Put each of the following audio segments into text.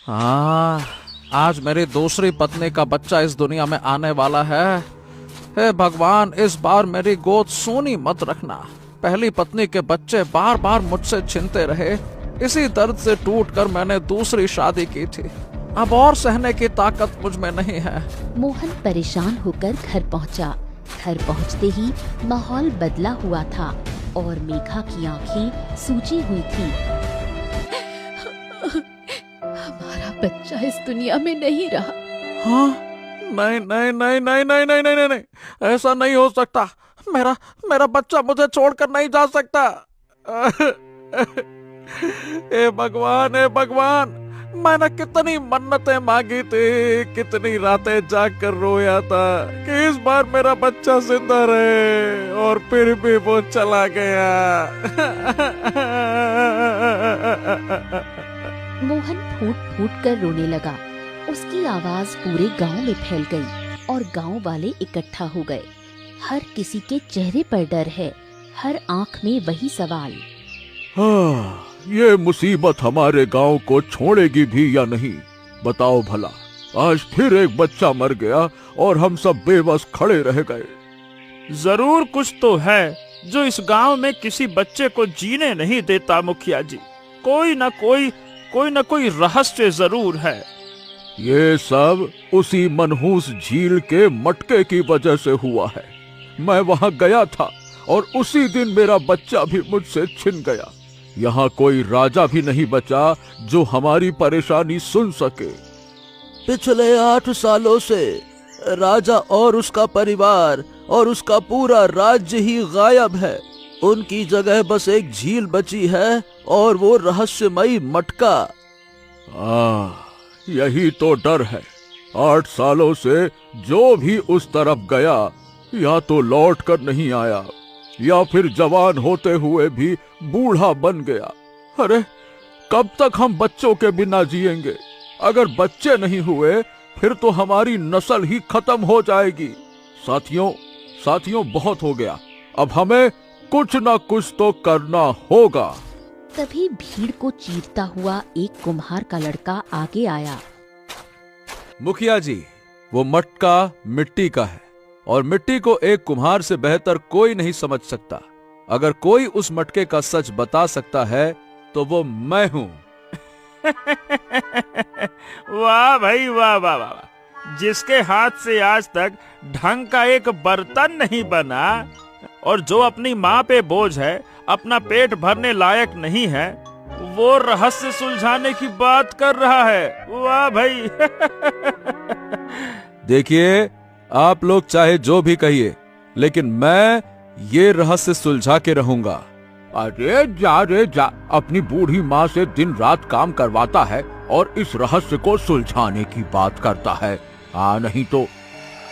हाँ, आज मेरी दूसरी पत्नी का बच्चा इस दुनिया में आने वाला है। हे भगवान, इस बार मेरी गोद सूनी मत रखना। पहली पत्नी के बच्चे बार बार मुझसे छिनते रहे। इसी दर्द से टूटकर मैंने दूसरी शादी की थी। अब और सहने की ताकत मुझ में नहीं है। मोहन परेशान होकर घर पहुंचा। घर पहुंचते ही माहौल बदला हुआ था और मेघा की आंखें सूजी हुई थी। हमारा बच्चा इस दुनिया में नहीं रहा। हाँ, नहीं नहीं नहीं नहीं नहीं नहीं नहीं नहीं, ऐसा नहीं हो सकता। मेरा मेरा बच्चा मुझे छोड़कर नहीं जा सकता। ए भगवान, ए भगवान, मैंने कितनी मन्नतें मांगी थी, कितनी रातें जाग कर रोया था कि इस बार मेरा बच्चा जिंदा रहे, और फिर भी वो चला गया। मोहन फूट फूट कर रोने लगा। उसकी आवाज पूरे गांव में फैल गई और गांव वाले इकट्ठा हो गए। हर किसी के चेहरे पर डर है, हर आंख में वही सवाल। हाँ, ये मुसीबत हमारे गांव को छोड़ेगी भी या नहीं, बताओ भला। आज फिर एक बच्चा मर गया और हम सब बेबस खड़े रह गए। जरूर कुछ तो है जो इस गांव में किसी बच्चे को जीने नहीं देता मुखिया जी। कोई न कोई रहस्य जरूर है। ये सब उसी मनहूस झील के मटके की वजह से हुआ है। मैं वहां गया था और उसी दिन मेरा बच्चा भी मुझसे छिन गया। यहाँ कोई राजा भी नहीं बचा जो हमारी परेशानी सुन सके। पिछले 8 सालों से राजा और उसका परिवार और उसका पूरा राज्य ही गायब है। उनकी जगह बस एक झील बची है और वो रहस्यमयी मटका। यही तो डर है। 8 सालों से जो भी उस तरफ गया या तो लौट कर नहीं आया या फिर जवान होते हुए भी बूढ़ा बन गया। अरे, कब तक हम बच्चों के बिना जिएंगे? अगर बच्चे नहीं हुए फिर तो हमारी नस्ल ही खत्म हो जाएगी। साथियों, बहुत हो गया। अब हमें कुछ ना कुछ तो करना होगा। तभी भीड़ को चीरता हुआ एक कुम्हार का लड़का आगे आया। मुखिया जी, वो मटका मिट्टी का है और मिट्टी को एक कुम्हार से बेहतर कोई नहीं समझ सकता। अगर कोई उस मटके का सच बता सकता है तो वो मैं हूं। वाह भाई वाह वाह वाह। जिसके हाथ से आज तक ढंग का एक बर्तन नहीं बना और जो अपनी माँ पे बोझ है, अपना पेट भरने लायक नहीं है, वो रहस्य सुलझाने की बात कर रहा है। वाह भाई। देखिए, आप लोग चाहे जो भी कहिए, लेकिन मैं ये रहस्य सुलझा के रहूंगा। अरे जा, अपनी बूढ़ी माँ से दिन रात काम करवाता है और इस रहस्य को सुलझाने की बात करता है। नहीं तो।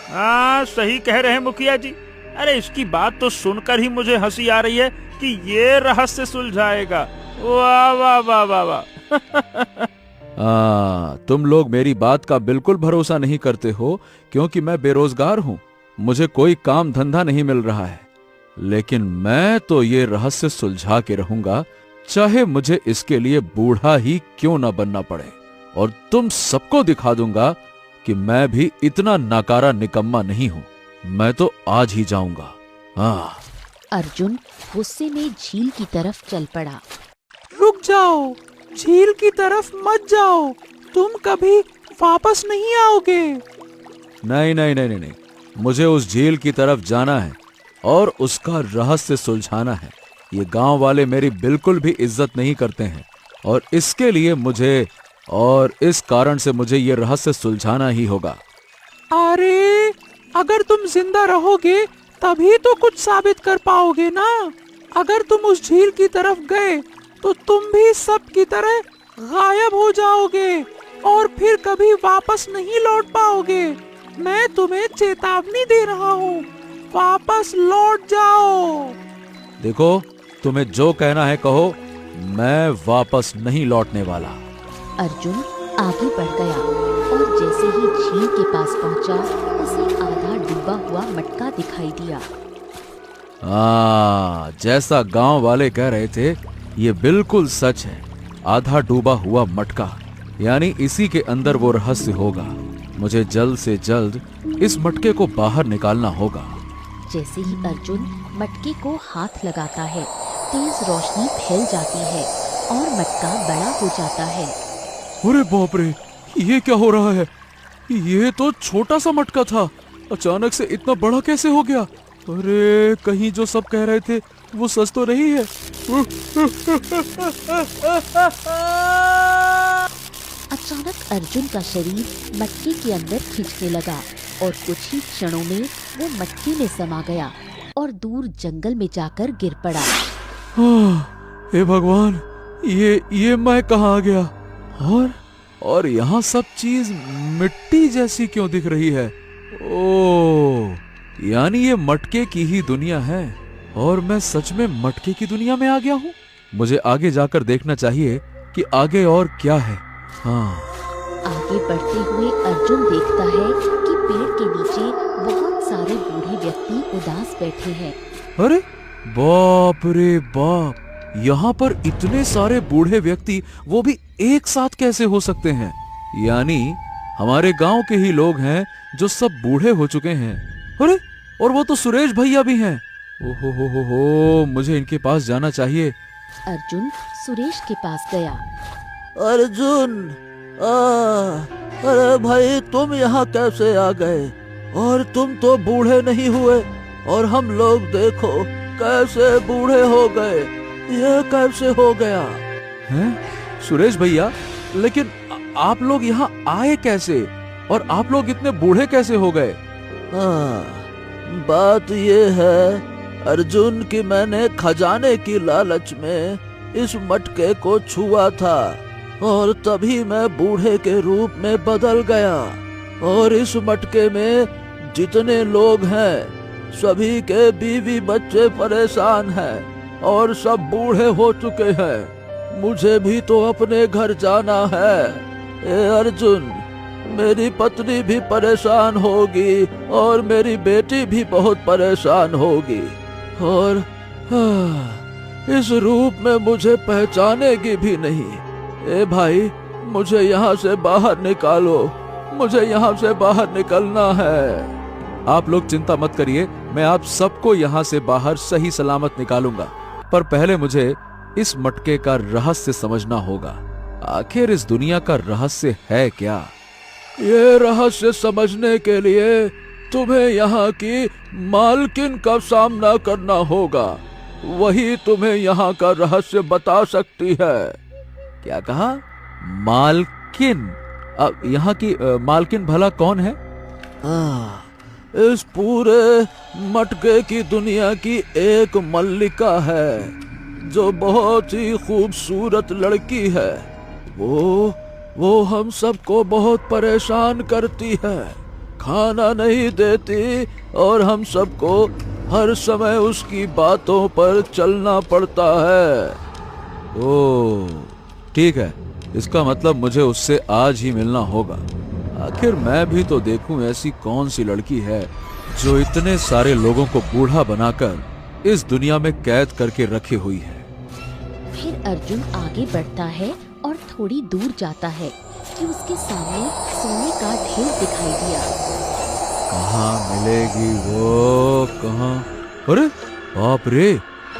हाँ, सही कह रहे हैं मुखिया जी। अरे, इसकी बात तो सुनकर ही मुझे हंसी आ रही है कि ये रहस्य सुलझाएगा। वाह वाह वाह वाह वाह। तुम लोग मेरी बात का बिल्कुल भरोसा नहीं करते हो क्योंकि मैं बेरोजगार हूं, मुझे कोई काम धंधा नहीं मिल रहा है। लेकिन मैं तो ये रहस्य सुलझा के रहूंगा, चाहे मुझे इसके लिए बूढ़ा ही क्यों ना बनना पड़े। और तुम सबको दिखा दूंगा कि मैं भी इतना नाकारा निकम्मा नहीं हूं। मैं तो आज ही जाऊंगा। अर्जुन गुस्से में झील की तरफ चल पड़ा। रुक जाओ, झील की तरफ मत जाओ, तुम कभी वापस नहीं आओगे। नहीं नहीं नहीं नहीं, मुझे उस झील की तरफ जाना है और उसका रहस्य सुलझाना है। ये गांव वाले मेरी बिल्कुल भी इज्जत नहीं करते हैं और इसके लिए मुझे और इस कारण से मुझे ये रहस्य सुलझाना ही होगा। अरे, अगर तुम जिंदा रहोगे तभी तो कुछ साबित कर पाओगे ना। अगर तुम उस झील की तरफ गए तो तुम भी सब की तरह गायब हो जाओगे और फिर कभी वापस नहीं लौट पाओगे। मैं तुम्हें चेतावनी दे रहा हूँ, वापस लौट जाओ। देखो, तुम्हें जो कहना है कहो, मैं वापस नहीं लौटने वाला। अर्जुन आगे बढ़ गया और जैसे ही झील के पास पहुंचा, उसे आधा डूबा हुआ मटका दिखाई दिया। जैसा गांव वाले कह रहे थे, ये बिल्कुल सच है। आधा डूबा हुआ मटका। यानी इसी के अंदर वो रहस्य होगा। मुझे जल्द से जल्द इस मटके को बाहर निकालना होगा। जैसे ही अर्जुन मटके को हाथ लगाता है, तेज रोशनी फैल जाती है और मटका बड़ा हो जाता है। अरे बाप रे, ये क्या हो रहा है? ये तो छोटा सा मटका था, अचानक से इतना बड़ा कैसे हो गया? अरे कहीं जो सब कह रहे थे वो सच तो नहीं है? अचानक अर्जुन का शरीर मटके के अंदर खिंचने लगा और कुछ ही क्षणों में वो मटके में समा गया और दूर जंगल में जाकर गिर पड़ा। हे भगवान, ये मैं कहाँ आ गया? और यहाँ सब चीज मिट्टी जैसी क्यों दिख रही है? ओह, यानी ये मटके की ही दुनिया है और मैं सच में मटके की दुनिया में आ गया हूँ। मुझे आगे जाकर देखना चाहिए कि आगे और क्या है। हाँ, आगे बढ़ते हुए अर्जुन देखता है कि पेड़ के नीचे बहुत सारे बूढ़े व्यक्ति उदास बैठे हैं। अरे बाप रे बाप, यहाँ पर इतने सारे बूढ़े व्यक्ति, वो भी एक साथ कैसे हो सकते हैं? यानी हमारे गांव के ही लोग हैं जो सब बूढ़े हो चुके हैं। अरे, और वो तो सुरेश भैया भी हैं। ओहो हो, मुझे इनके पास जाना चाहिए। अर्जुन सुरेश के पास गया। अर्जुन, अरे भाई तुम यहाँ कैसे आ गए? और तुम तो बूढ़े नहीं हुए और हम लोग देखो कैसे बूढ़े हो गए। ये कैसे हो गया? हैं? सुरेश भैया, लेकिन आप लोग यहाँ आए कैसे? और आप लोग इतने बूढ़े कैसे हो गए? बात ये है अर्जुन कि मैंने खजाने की लालच में इस मटके को छुआ था और तभी मैं बूढ़े के रूप में बदल गया। और इस मटके में जितने लोग हैं सभी के बीवी बच्चे परेशान हैं और सब बूढ़े हो चुके हैं। मुझे भी तो अपने घर जाना है। ए अर्जुन, मेरी पत्नी भी परेशान होगी और मेरी बेटी भी बहुत परेशान होगी और इस रूप में मुझे पहचानेगी भी नहीं। ए भाई, मुझे यहाँ से बाहर निकालो, मुझे यहाँ से बाहर निकलना है। आप लोग चिंता मत करिए, मैं आप सबको यहाँ से बाहर सही सलामत निकालूंगा। पर पहले मुझे इस मटके का रहस्य समझना होगा। आखिर इस दुनिया का रहस्य है क्या? ये रहस्य समझने के लिए तुम्हें यहाँ की मालकिन का सामना करना होगा। वही तुम्हें यहाँ का रहस्य बता सकती है। क्या कहा? मालकिन? अब यहाँ की मालकिन भला कौन है? इस पूरे मटके की दुनिया की एक मल्लिका है जो बहुत ही खूबसूरत लड़की है। वो हम सबको बहुत परेशान करती है, खाना नहीं देती और हम सबको हर समय उसकी बातों पर चलना पड़ता है। ओह, ठीक है, इसका मतलब मुझे उससे आज ही मिलना होगा। आखिर मैं भी तो देखूं ऐसी कौन सी लड़की है जो इतने सारे लोगों को बूढ़ा बनाकर इस दुनिया में कैद करके रखी हुई है। फिर अर्जुन आगे बढ़ता है और थोड़ी दूर जाता है कि उसके सामने सोने का ढेर दिखाई दिया। कहाँ मिलेगी वो? कहाँ? अरे बाप रे,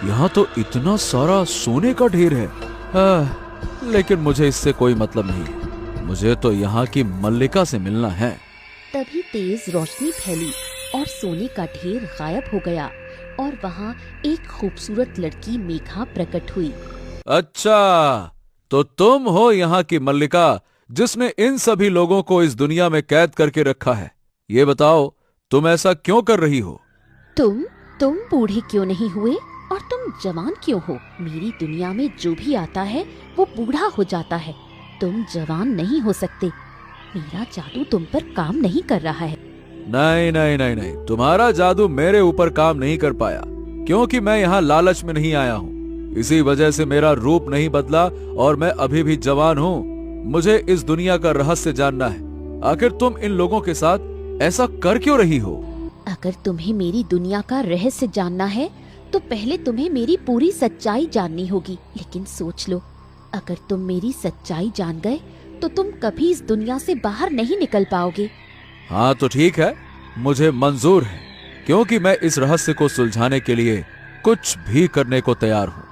यहाँ तो इतना सारा सोने का ढेर है। लेकिन मुझे इससे कोई मतलब नहीं, मुझे तो यहाँ की मल्लिका से मिलना है। तभी तेज रोशनी फैली और सोने का ढेर गायब हो गया और वहाँ एक खूबसूरत लड़की मेघा प्रकट हुई। अच्छा, तो तुम हो यहाँ की मल्लिका जिसने इन सभी लोगों को इस दुनिया में कैद करके रखा है। ये बताओ, तुम ऐसा क्यों कर रही हो? तुम बूढ़े क्यों नहीं हुए और तुम जवान क्यों हो? मेरी दुनिया में जो भी आता है वो बूढ़ा हो जाता है। तुम जवान नहीं हो सकते। मेरा जादू तुम पर काम नहीं कर रहा है। नहीं नहीं नहीं नहीं, तुम्हारा जादू मेरे ऊपर काम नहीं कर पाया, क्योंकि मैं यहाँ लालच में नहीं आया हूँ। इसी वजह से मेरा रूप नहीं बदला और मैं अभी भी जवान हूँ। मुझे इस दुनिया का रहस्य जानना है। आखिर तुम इन लोगों के साथ ऐसा कर क्यों रही हो? अगर तुम्हें मेरी दुनिया का रहस्य जानना है तो पहले तुम्हें मेरी पूरी सच्चाई जाननी होगी। लेकिन सोच लो, अगर तुम मेरी सच्चाई जान गए तो तुम कभी इस दुनिया से बाहर नहीं निकल पाओगे। हाँ तो ठीक है, मुझे मंजूर है, क्योंकि मैं इस रहस्य को सुलझाने के लिए कुछ भी करने को तैयार हूँ।